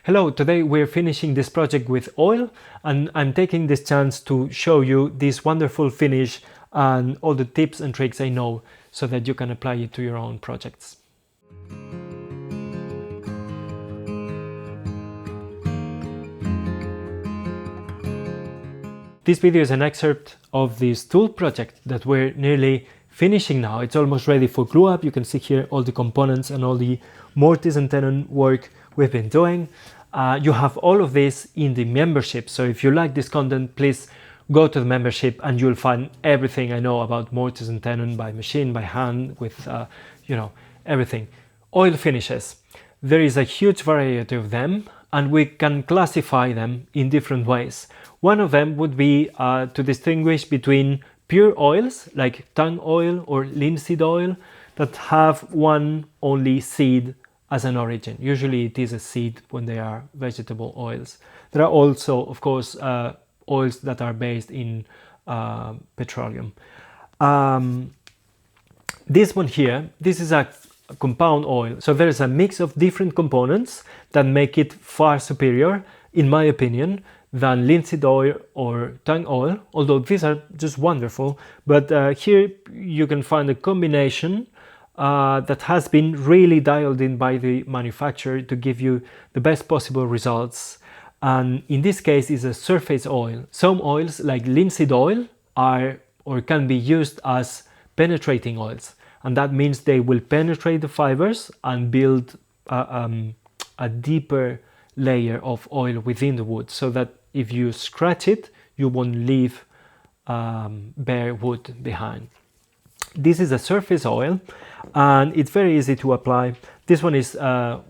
Hello, today we're finishing this project with oil and I'm taking this chance to show you this wonderful finish and all the tips and tricks I know so that you can apply it to your own projects. This video is an excerpt of this tool project that we're nearly finishing now. It's almost ready for glue up. You can see here all the components and all the mortise and tenon work we've been doing. You have all of this in the membership. So if you like this content, please go to the membership and you'll find everything I know about mortise and tenon by machine, by hand, with, everything. Oil finishes. There is a huge variety of them and we can classify them in different ways. One of them would be to distinguish between pure oils like tung oil or linseed oil that have one only seed as an origin. Usually it is a seed when they are vegetable oils. There are also, of course, oils that are based in petroleum. This one here, this is a compound oil. So there is a mix of different components that make it far superior, in my opinion, than linseed oil or tung oil, although these are just wonderful. But here you can find a combination that has been really dialed in by the manufacturer to give you the best possible results. And in this case is a surface oil. Some oils like linseed oil are or can be used as penetrating oils, and that means they will penetrate the fibers and build a deeper layer of oil within the wood, so that if you scratch it, you won't leave bare wood behind. This is a surface oil and it's very easy to apply. This one is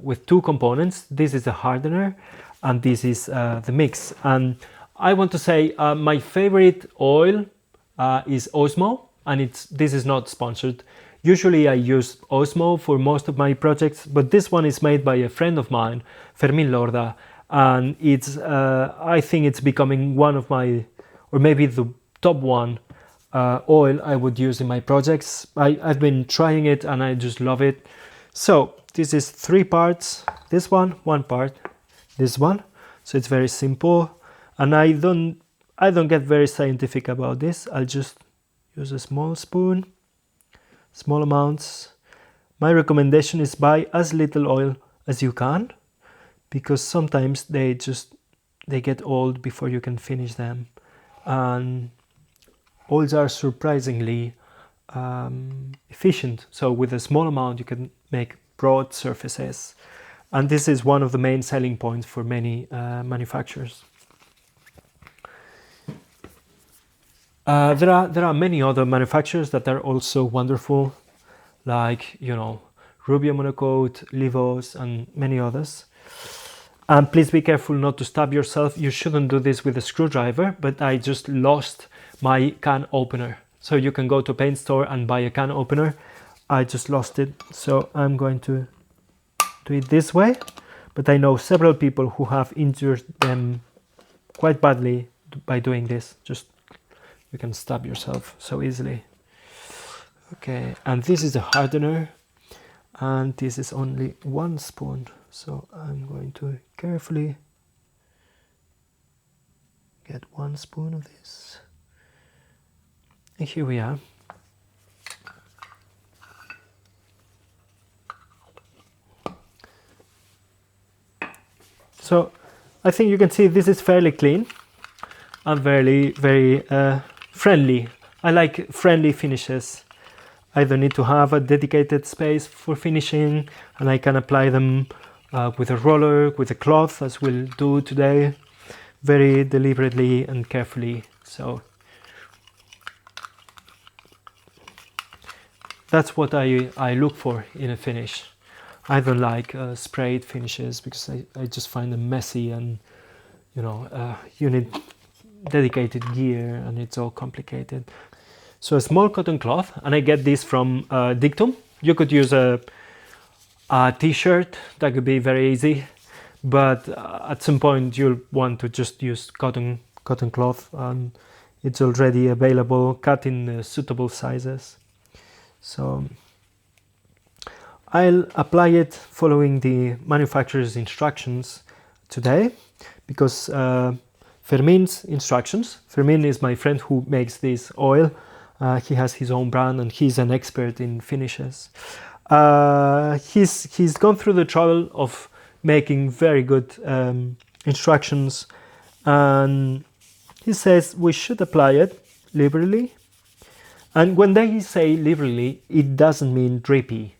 with two components. This is a hardener and this is the mix. And I want to say my favorite oil is Osmo, and this is not sponsored. Usually I use Osmo for most of my projects, but this one is made by a friend of mine, Fermin Lorda, and it's I think it's becoming one of my, or maybe the top one oil I would use in my projects. I've been trying it and I just love it. So this is 3 parts, this one part, this one. So it's very simple, and I don't get very scientific about this. I'll just use a small spoon, small amounts. My recommendation is buy as little oil as you can, because sometimes they get old before you can finish them, and oils are surprisingly efficient. So with a small amount you can make broad surfaces, and this is one of the main selling points for many manufacturers. There are many other manufacturers that are also wonderful, like Rubio Monocoat, Livos, and many others. And please be careful not to stab yourself. You shouldn't do this with a screwdriver, but I just lost my can opener. So you can go to a paint store and buy a can opener. I just lost it, so I'm going to do it this way. But I know several people who have injured them quite badly by doing this. Just you can stab yourself so easily. Okay, and this is a hardener, and this is only 1 spoon. So I'm going to carefully get 1 spoon of this. And here we are. So I think you can see this is fairly clean and very friendly. I like friendly finishes. I don't need to have a dedicated space for finishing, and I can apply them with a roller, with a cloth, as we'll do today, very deliberately and carefully. So that's what I look for in a finish. I don't like sprayed finishes because I just find them messy, and you need dedicated gear and it's all complicated. So a small cotton cloth, and I get this from Dictum. You could use a t-shirt, that could be very easy, but at some point you'll want to just use cotton cloth, and it's already available, cut in suitable sizes. So I'll apply it following the manufacturer's instructions. today because Fermin's instructions. Fermin is my friend who makes this oil. He has his own brand and he's an expert in finishes. He's gone through the trouble of making very good instructions, and he says we should apply it liberally. And when they say liberally, it doesn't mean drippy.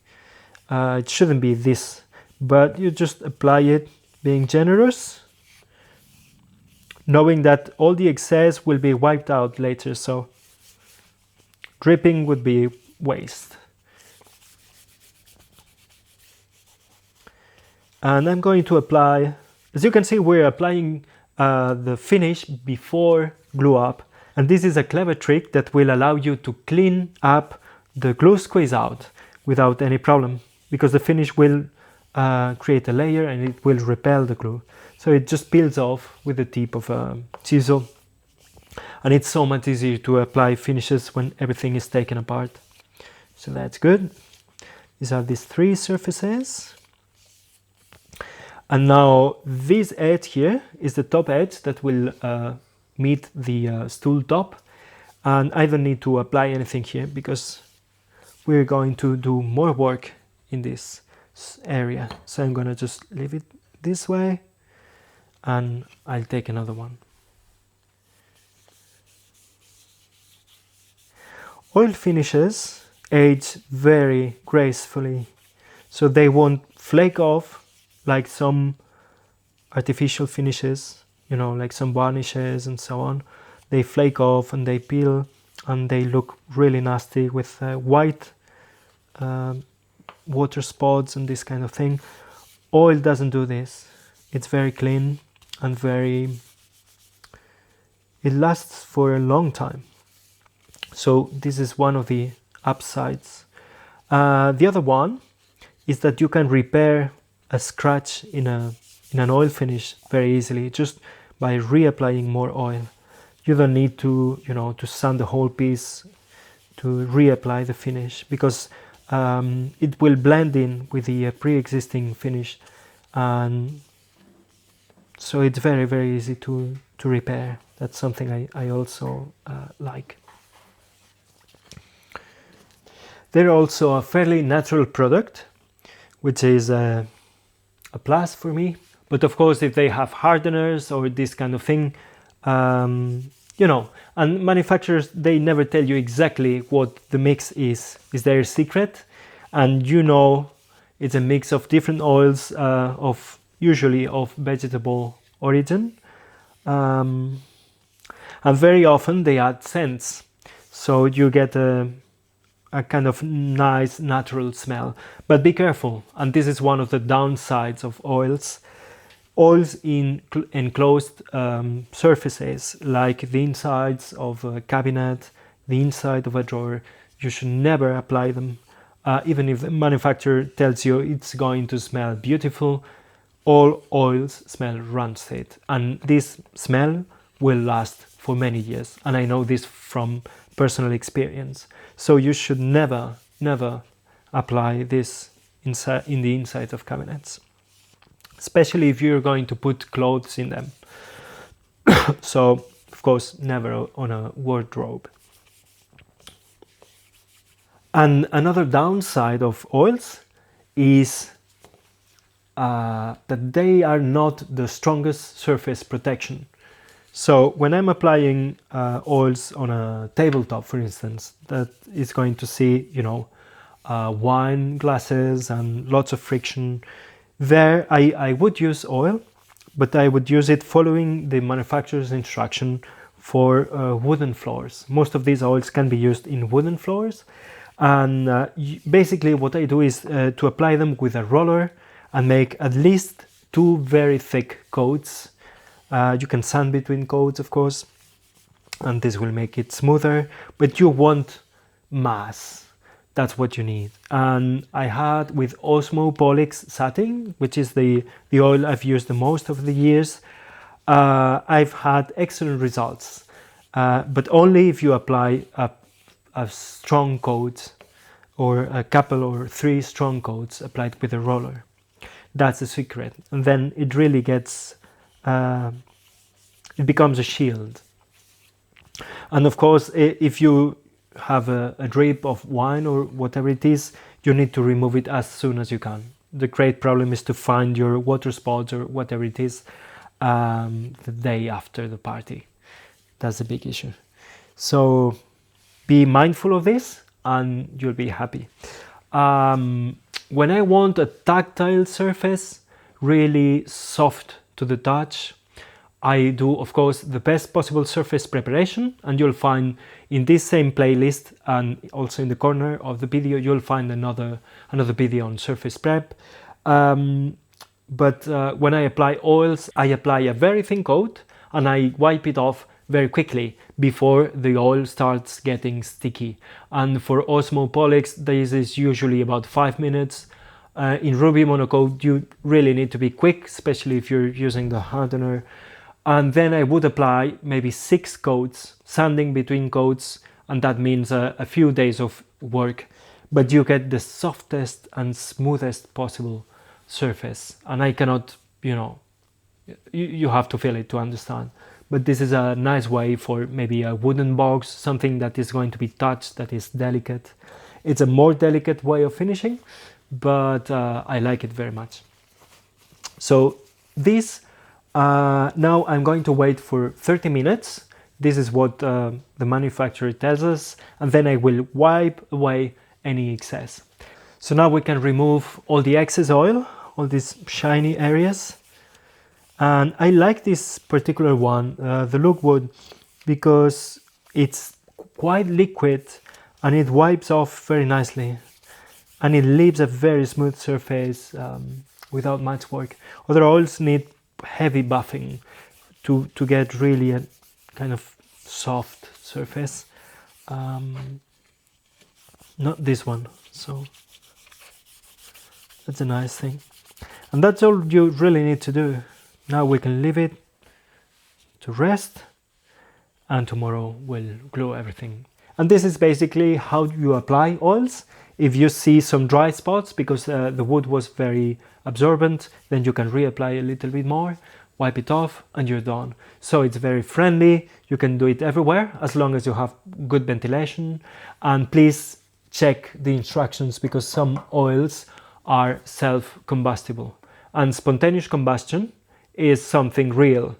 It shouldn't be this, but you just apply it being generous, knowing that all the excess will be wiped out later, so dripping would be waste. And I'm going to apply, as you can see, we're applying the finish before glue up. And this is a clever trick that will allow you to clean up the glue squeeze out without any problem, because the finish will create a layer and it will repel the glue. So it just peels off with the tip of a chisel. And it's so much easier to apply finishes when everything is taken apart. So that's good. These are these 3 surfaces. And now this edge here is the top edge that will meet the stool top. And I don't need to apply anything here because we're going to do more work in this area. So I'm going to just leave it this way and I'll take another one. Oil finishes age very gracefully, so they won't flake off like some artificial finishes, you know, like some varnishes and so on. They flake off and they peel and they look really nasty with white water spots and this kind of thing. Oil doesn't do this. It's very clean and it lasts for a long time. So this is one of the upsides. The other one is that you can repair a scratch in an oil finish very easily just by reapplying more oil. You don't need to, you know, to sand the whole piece to reapply the finish, because it will blend in with the pre-existing finish, and so it's very, very easy to repair. That's something I also like. They're also a fairly natural product, which is a plus for me. But of course, if they have hardeners or this kind of thing, you know, and manufacturers, they never tell you exactly what the mix is their secret. And you know, it's a mix of different oils, usually of vegetable origin. And very often they add scents. So you get a kind of nice natural smell, but be careful. And this is one of the downsides of oils. Oils in enclosed surfaces, like the insides of a cabinet, the inside of a drawer, you should never apply them. Even if the manufacturer tells you it's going to smell beautiful, all oils smell rancid, and this smell will last for many years. And I know this from personal experience. So you should never apply this in the inside of cabinets, especially if you're going to put clothes in them. So of course, never on a wardrobe. And another downside of oils is that they are not the strongest surface protection. So when I'm applying oils on a tabletop, for instance, that is going to see, you know, wine glasses and lots of friction, there I would use oil, but I would use it following the manufacturer's instruction for wooden floors. Most of these oils can be used in wooden floors. And basically what I do is to apply them with a roller and make at least 2 very thick coats. You can sand between coats, of course, and this will make it smoother, but you want mass. That's what you need. And I had with Osmopolix satin, which is the oil I've used the most over the years, I've had excellent results, but only if you apply a strong coat, or a couple or 3 strong coats applied with a roller. That's the secret. And then it really gets it becomes a shield. And of course, if you have a drip of wine or whatever it is, you need to remove it as soon as you can. The great problem is to find your water spots or whatever it is the day after the party. That's a big issue. So be mindful of this and you'll be happy. When I want a tactile surface, really soft to the touch, I do, of course, the best possible surface preparation, and you'll find in this same playlist and also in the corner of the video, you'll find another video on surface prep. But when I apply oils, I apply a very thin coat and I wipe it off very quickly before the oil starts getting sticky. And for osmopolics, this is usually about 5 minutes. In Ruby monocoat, you really need to be quick, especially if you're using the hardener. And then I would apply maybe 6 coats, sanding between coats, and that means a few days of work. But you get the softest and smoothest possible surface. And I cannot, you have to feel it to understand. But this is a nice way for maybe a wooden box, something that is going to be touched, that is delicate. It's a more delicate way of finishing, but I like it very much. So this, now I'm going to wait for 30 minutes. This is what the manufacturer tells us, and then I will wipe away any excess. So now we can remove all the excess oil, all these shiny areas. And I like this particular one, the Lookwood, because it's quite liquid and it wipes off very nicely. And it leaves a very smooth surface without much work. Other oils need heavy buffing to get really a kind of soft surface. Not this one, so that's a nice thing. And that's all you really need to do. Now we can leave it to rest, and tomorrow we'll glue everything. And this is basically how you apply oils. If you see some dry spots because the wood was very absorbent, then you can reapply a little bit more, wipe it off, and you're done. So it's very friendly. You can do it everywhere as long as you have good ventilation. And please check the instructions because some oils are self-combustible. And spontaneous combustion is something real,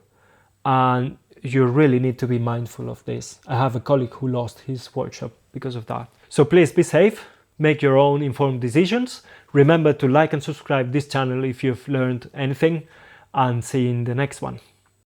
and you really need to be mindful of this. I have a colleague who lost his workshop because of that. So please be safe, make your own informed decisions. Remember to like and subscribe this channel if you've learned anything, and see you in the next one.